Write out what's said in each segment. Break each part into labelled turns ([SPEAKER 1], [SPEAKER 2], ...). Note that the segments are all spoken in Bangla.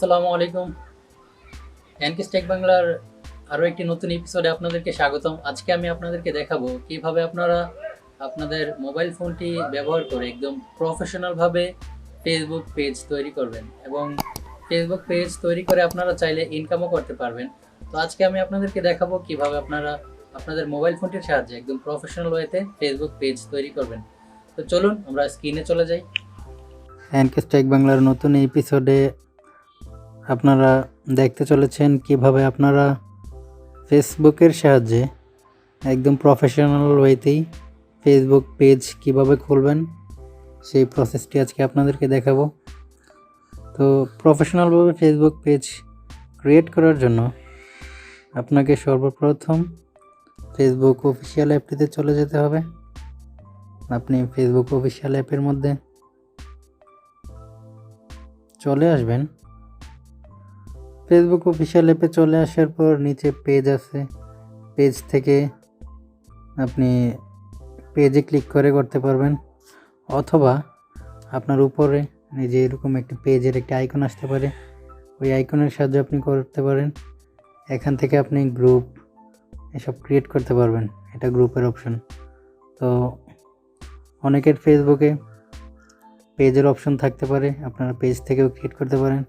[SPEAKER 1] আসসালামু আলাইকুম। এনকেস টেক বাংলার আরও একটি নতুন এপিসোডে আপনাদেরকে স্বাগতম। আজকে আমি আপনাদেরকে দেখাবো কিভাবে আপনারা আপনাদের মোবাইল ফোনটি ব্যবহার করে একদম প্রফেশনালভাবে ফেসবুক পেজ তৈরি করবেন এবং ফেসবুক পেজ তৈরি করে আপনারা চাইলে ইনকামও করতে পারবেন। তো আজকে আমি আপনাদেরকে দেখাবো কিভাবে আপনারা আপনাদের মোবাইল ফোনটির সাহায্যে একদম প্রফেশনাল ওয়েতে ফেসবুক পেজ তৈরি করবেন। তো চলুন আমরা স্ক্রিনে চলে যাই।
[SPEAKER 2] এনকেস টেক বাংলার নতুন এপিসোডে আপনারা দেখতে চলেছেন কিভাবে আপনারা ফেসবুকের সাহায্যে একদম প্রফেশনাল ওয়েতেই ফেসবুক পেজ কিভাবে খুলবেন সেই প্রসেসটি আজকে আপনাদেরকে দেখাবো। তো প্রফেশনালভাবে ফেসবুক পেজ ক্রিয়েট করার জন্য আপনাকে সর্বপ্রথম ফেসবুক অফিসিয়াল অ্যাপটিতে চলে যেতে হবে। আপনি ফেসবুক অফিসিয়াল অ্যাপের মধ্যে চলে আসবেন। ফেসবুক অফিসিয়াল অ্যাপে চলে আসার পর নিচে পেজ আছে, পেজ থেকে আপনি পেজে ক্লিক করে করতে পারবেন, অথবা আপনার উপরে যে এরকম একটি পেজের একটি আইকন আসতে পারে, ওই আইকনের সাহায্যে আপনি করতে পারেন। এখান থেকে আপনি গ্রুপ এসব ক্রিয়েট করতে পারবেন, এটা গ্রুপের অপশন। তো অনেকের ফেসবুকে পেজের অপশন থাকতে পারে, আপনারা পেজ থেকেও ক্রিয়েট করতে পারেন।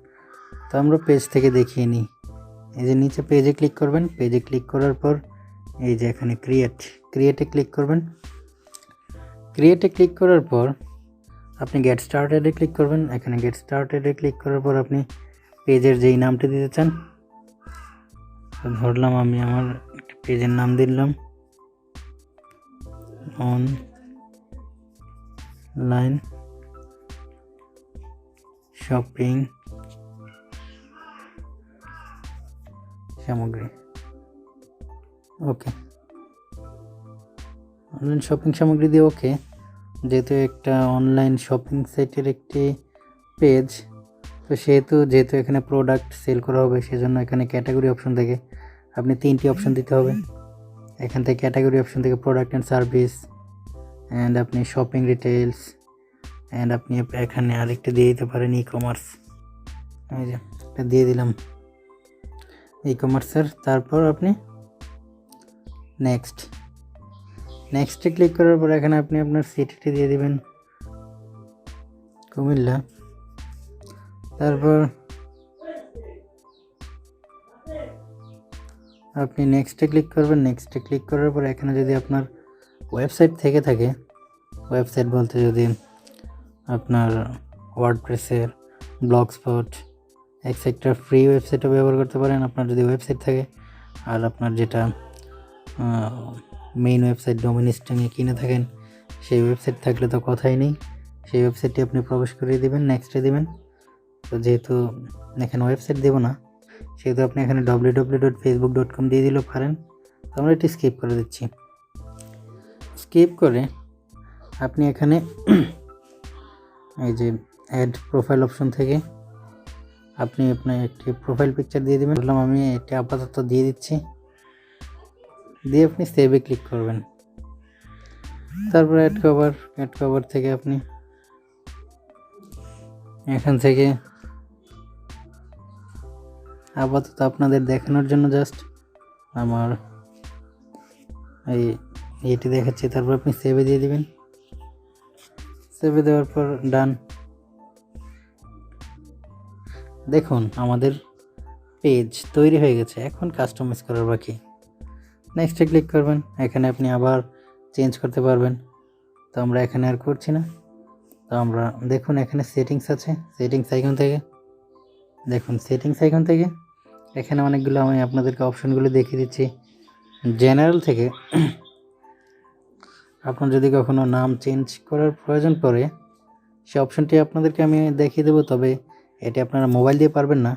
[SPEAKER 2] তো আমরা পেজ থেকে দেখিয়ে নিই। এই যে নিচে পেজে ক্লিক করবেন, পেজে ক্লিক করার পর এই যে এখানে ক্রিয়েটে ক্লিক করবেন। ক্রিয়েটে ক্লিক করার পর আপনি গেট স্টার্টেডে ক্লিক করবেন। এখানে গেট স্টার্টেডে ক্লিক করার পর আপনি পেজের যেই নামটি দিতে চান, ধরলাম আমি আমার পেজের নাম দিলাম অনলাইন শপিং সামগ্রী। ওকে, অনলাইন শপিং সামগ্রী দিয়ে ওকে। যেহেতু একটা অনলাইন শপিং সাইটের একটি পেজ, তো যেহেতু এখানে প্রোডাক্ট সেল করা হবে, সেজন্য এখানে ক্যাটাগরি অপশন থেকে আপনি 3টি অপশন দিতে হবে। এখান থেকে ক্যাটাগরি অপশন থেকে প্রোডাক্ট অ্যান্ড সার্ভিস, অ্যান্ড আপনি শপিং ডিটেলস, অ্যান্ড আপনি এখানে আরেকটা দিয়ে দিতে পারেন ই কমার্স। এই যে এটা দিয়ে দিলাম ই কমার্সের। তারপর আপনি নেক্সটে ক্লিক করার পর এখানে আপনি আপনার সিটিটি দিয়ে দিবেন কুমিল্লা। তারপর আপনি নেক্সটে ক্লিক করবেন। নেক্সটে ক্লিক করার পর এখানে যদি আপনার ওয়েবসাইট থেকে থাকে, ওয়েবসাইট বলতে যদি আপনার ওয়ার্ডপ্রেসের, ব্লগস্পট, এক্সেট্রা ফ্রি ওয়েবসাইটও ব্যবহার করতে পারেন আপনার যদি ওয়েবসাইট থাকে। আর আপনার যেটা মেইন ওয়েবসাইট ডোমেইন স্ট্রিংয়ে কিনে থাকেন, সেই ওয়েবসাইট থাকলে তো কথাই নেই, সেই ওয়েবসাইটটি আপনি প্রবেশ করিয়ে দেবেন, নেক্সটে দেবেন। তো যেহেতু এখানে ওয়েবসাইট দেবো না, সেহেতু আপনি এখানে www.facebook.com দিয়ে দিলেও পারেন। তো আমরা এটি স্কিপ করে দিচ্ছি। স্কিপ করে আপনি এখানে এই যে অ্যাড প্রোফাইল অপশন থেকে আপনি আপনার একটি প্রোফাইল পিকচার দিয়ে দেবেন। বললাম আমি এটি আপাতত দিয়ে দিচ্ছি, দিয়ে আপনি সেভে ক্লিক করবেন। তারপর অ্যাড কভার থেকে আপনি এখান থেকে আপাতত আপনাদের দেখানোর জন্য জাস্ট আমার এটি দেখাচ্ছি। তারপর আপনি সেভে দিয়ে দিবেন। সেভে দেওয়ার পর ডান। দেখুন আমাদের পেজ তৈরি হয়ে গেছে, এখন কাস্টমাইজ করার বাকি। নেক্সটে ক্লিক করবেন। এখানে আপনি আবার চেঞ্জ করতে পারবেন, তো আমরা এখানে আর করছি না। তো আমরা দেখুন এখানে সেটিংস আছে, সেটিংস আইকন থেকে দেখুন, সেটিংস আইকন থেকে এখানে অনেকগুলো আমি আপনাদেরকে অপশনগুলো দেখিয়ে দিচ্ছি। জেনারেল থেকে আপনার যদি কখনো নাম চেঞ্জ করার প্রয়োজন পড়ে, সে অপশনটি আপনাদেরকে আমি দেখিয়ে দেবো, তবে এটি আপনারা মোবাইল দিয়ে পারবেন না।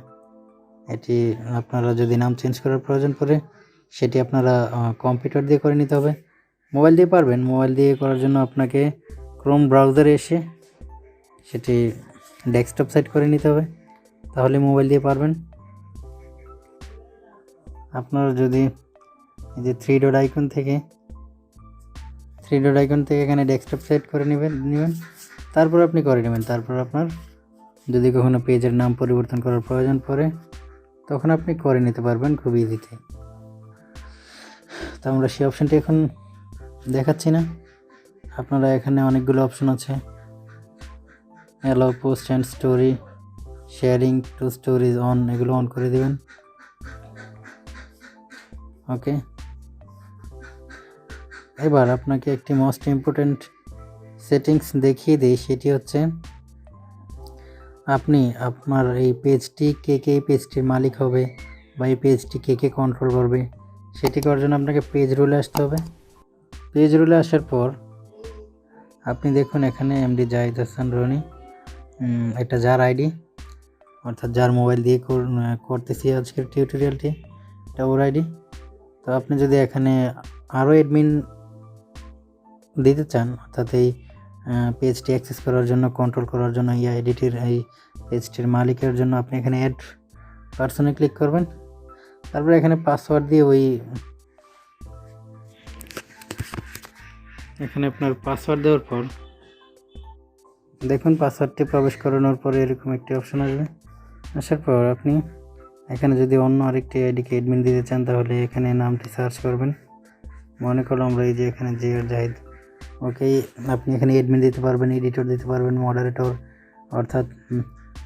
[SPEAKER 2] এটি আপনারা যদি নাম চেঞ্জ করার প্রয়োজন পড়ে, সেটি আপনারা কম্পিউটার দিয়ে করে নিতে হবে। মোবাইল দিয়ে পারবেন। মোবাইল দিয়ে করার জন্য আপনাকে ক্রোম ব্রাউজারে এসে সেটি ডেস্কটপ সাইট করে নিতে হবে, তাহলে মোবাইল দিয়ে পারবেন। আপনারা যদি এই যে থ্রি ডট আইকন থেকে এখানে ডেস্কটপ সেট করে নেবেন, তারপর আপনি করে নেবেন। তারপর আপনার যদি কখনো পেজের নাম পরিবর্তন করার প্রয়োজন পড়ে তখন আপনি করে নিতে পারবেন খুব ইজিতে। তো আমরা সেই অপশানটি এখন দেখাচ্ছি না। আপনারা এখানে অনেকগুলো অপশন আছে, allow post and story, sharing to stories on, এগুলো অন করে দেবেন। ওকে, এবার আপনাকে একটি মোস্ট ইম্পর্ট্যান্ট সেটিংস দেখিয়ে দিই, সেটি হচ্ছে আপনি আপনার এই পেজটি কে এই পেজটির মালিক হবে বা এই পেজটি কে কন্ট্রোল করবে, সেটি করার জন্য আপনাকে পেজ রুলে আসতে হবে। পেজ রুলে আসার পর আপনি দেখুন এখানে এমডি জাহিদ হাসান রনি, এটা যার আইডি, অর্থাৎ যার মোবাইল দিয়ে করতেছি আজকের টিউটোরিয়ালটি, এটা ওর আইডি। তো আপনি যদি এখানে আরও অ্যাডমিন দিতে চান, অর্থাৎ এই পেজটি অ্যাক্সেস করার জন্য, কন্ট্রোল করার জন্য, এই আইডিটির এই পেজটির মালিকের জন্য আপনি এখানে অ্যাড পার্সনে ক্লিক করবেন। তারপরে এখানে পাসওয়ার্ড দিয়ে এখানে আপনার পাসওয়ার্ড দেওয়ার পর দেখুন পাসওয়ার্ডটি প্রবেশ করানোর পরে এরকম একটি অপশন আসবে। আসার পর আপনি এখানে যদি অন্য আরেকটি আইডিকে অ্যাডমিন দিতে চান তাহলে এখানে নামটি সার্চ করবেন। মনে করো আমরা এই যে এখানে জাহিদ, ওকে, আপনি এখানে অ্যাডমিন দিতে পারবেন, এডিটর দিতে পারবেন, মডারেটর, অর্থাৎ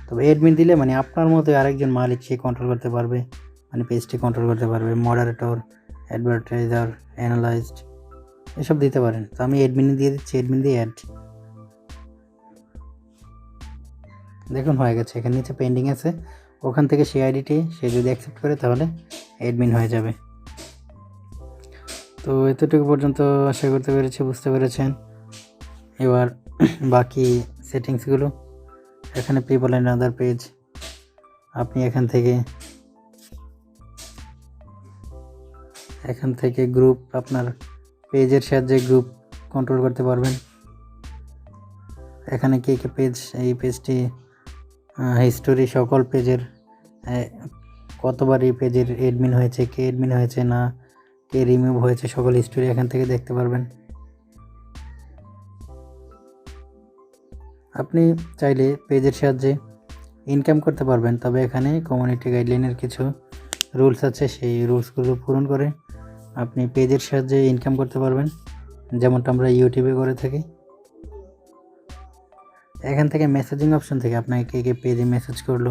[SPEAKER 2] তবে অ্যাডমিন দিলে মানে আপনার মতো আরেকজন মালিক সে কন্ট্রোল করতে পারবে, মানে পেজটি কন্ট্রোল করতে পারবে। মডারেটর, অ্যাডভার্টাইজার, অ্যানালাইজড, এসব দিতে পারেন। তো আমি অ্যাডমিন দিয়ে দিচ্ছি, অ্যাডমিন দিয়ে অ্যাড। দেখুন হয়ে গেছে, এখানে নিচে পেন্ডিং আছে, ওখান থেকে সেই আইডিটি সে যদি অ্যাকসেপ্ট করে তাহলে অ্যাডমিন হয়ে যাবে। তো এতটুকু পর্যন্ত আশা করতে পেরেছি, বুঝতে পেরেছেন। এবার বাকি সেটিংসগুলো, এখানে পিপল অ্যান্ড আদার পেজ, আপনি এখান থেকে গ্রুপ, আপনার পেজের সাহায্যে গ্রুপ কন্ট্রোল করতে পারবেন। এখানে কে পেজ, এই পেজটি হিস্টোরি, সকল পেজের কতবার এই পেজের অ্যাডমিন হয়েছে, কে অ্যাডমিন হয়েছে না, কে রিমুভ হয়েছে, সকল হিস্টোরি এখান থেকে দেখতে পারবেন। আপনি চাইলে পেজের সাহায্যে ইনকাম করতে পারবেন, তবে এখানে কমিউনিটি গাইডলাইনের কিছু রুলস আছে, সেই রুলসগুলো পূরণ করে আপনি পেজের সাহায্যে ইনকাম করতে পারবেন, যেমনটা আমরা ইউটিউবে করে থাকি। এখান থেকে মেসেজিং অপশন থেকে আপনাকে কে পেজে মেসেজ করলো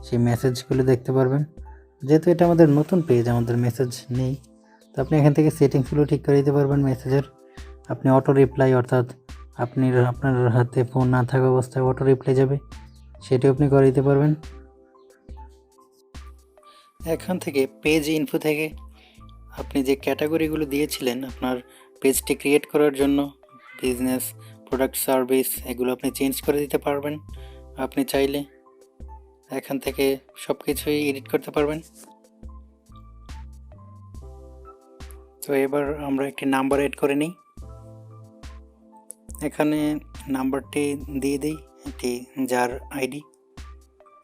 [SPEAKER 2] সেই মেসেজগুলো দেখতে পারবেন। যেহেতু এটা আমাদের নতুন পেজ, আমাদের মেসেজ নেই, তো আপনি এখান থেকে সেটিংসগুলো ঠিক করে দিতে পারবেন মেসেজের। আপনি অটো রিপ্লাই, অর্থাৎ আপনার হাতে ফোন না থাকা অবস্থায় অটো রিপ্লাই যাবে, সেটিও আপনি করে দিতে পারবেন। এখান থেকে পেজ ইনফো থেকে আপনি যে ক্যাটাগরিগুলো দিয়েছিলেন আপনার পেজটি ক্রিয়েট করার জন্য, বিজনেস, প্রোডাক্ট, সার্ভিস, এগুলো আপনি চেঞ্জ করে দিতে পারবেন। আপনি চাইলে এখান থেকে সব কিছুই এডিট করতে পারবেন। তো এবার আমরা একটি নাম্বার এড করে নিই। এখানে নাম্বারটি দিয়ে দিই, এটি যার আইডি।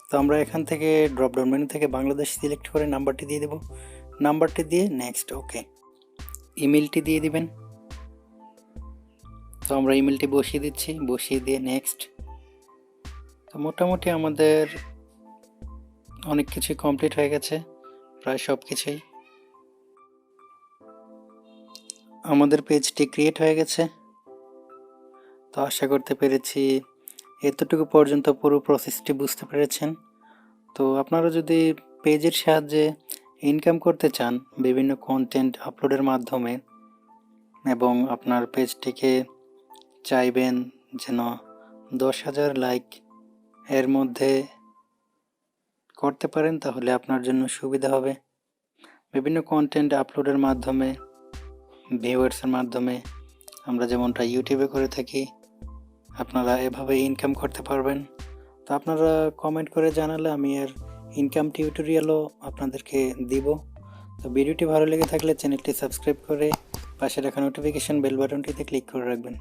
[SPEAKER 2] তো আমরা এখান থেকে ড্রপডাউন মেনু থেকে বাংলাদেশ সিলেক্ট করে নাম্বারটি দিয়ে দেব। নাম্বারটি দিয়ে নেক্সট, ওকে। ইমেলটি দিয়ে দিবেন। তো আমরা ইমেলটি বসিয়ে দিচ্ছি, বসিয়ে দিয়ে নেক্সট। তো মোটামুটি আমাদের অনেক কিছুই কমপ্লিট হয়ে গেছে, প্রায় সব কিছুই। আমাদের পেজটি ক্রিয়েট হয়ে গেছে। তো আশা করতে পেরেছি এতটুকু পর্যন্ত পুরো প্রসেসটি বুঝতে পেরেছেন। তো আপনারা যদি পেজের সাহায্যে ইনকাম করতে চান বিভিন্ন কন্টেন্ট আপলোডের মাধ্যমে, এবং আপনার পেজটিকে চাইবেন যেন 10,000 লাইক এর মধ্যে করতে পারেন, তাহলে আপনার জন্য সুবিধা হবে। বিভিন্ন কন্টেন্ট আপলোডের মাধ্যমে, ভিউয়ার্সের মাধ্যমে, আমরা যেমনটা ইউটিউবে করে থাকি, আপনারা এভাবে ইনকাম করতে পারবেন। তো আপনারা কমেন্ট করে জানালে আমি এর ইনকাম টিউটোরিয়ালও আপনাদেরকে দিব। তো ভিডিওটি ভালো লেগে থাকলে চ্যানেলটি সাবস্ক্রাইব করে পাশে রাখা নোটিফিকেশন বেল বাটনটিতে ক্লিক করে রাখবেন।